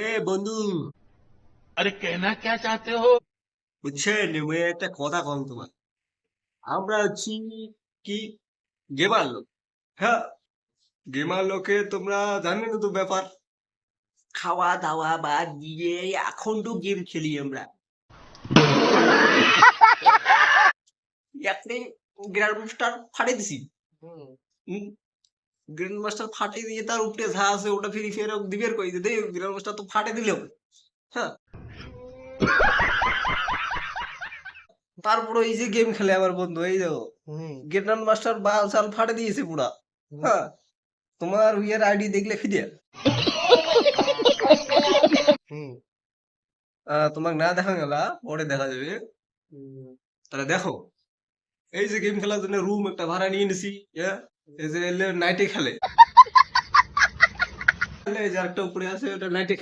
এ বন্ধু, अरे कहना क्या चाहते हो। বুঝছেন আমি একটা কথা কম তোমার। আমরা হচ্ছি কি গেমার লোক। হ্যাঁ, গেমার লোকে তোমরা জানো না তো ব্যাপার। খাওয়া দাওয়া বাদ দিয়ে এখন্ড গেম খেলি আমরা। আপনি গ্র্যান্ড মাস্টার ফাটাই দিছি। গ্র্যান্ড মাস্টার ফাটাই দিয়ে তার উপরে যা আছে ওটা ফ্রি ফায়ার দিবের কই দে গ্র্যান্ড মাস্টার তো ফাটাই দিলেও। হ্যাঁ, তারপরে এই যে গেম খেলে আমার বন্ধু, এই দেখো গ্র্যান্ড মাস্টার বাল সাল ফাটে দিয়েছে পুরা। হ্যাঁ, তোমার উইয়ার আইডি দেখলে ফিরে তোমাকে না দেখা গেল, পরে দেখা যাবে। তাহলে দেখো, এই যে গেম খেলার জন্য রুম একটা ভাড়া নিয়ে নিছি। এই যে নাইটে খেলে, এই যে আরেকটা উপরে আছে ওটা নাইটে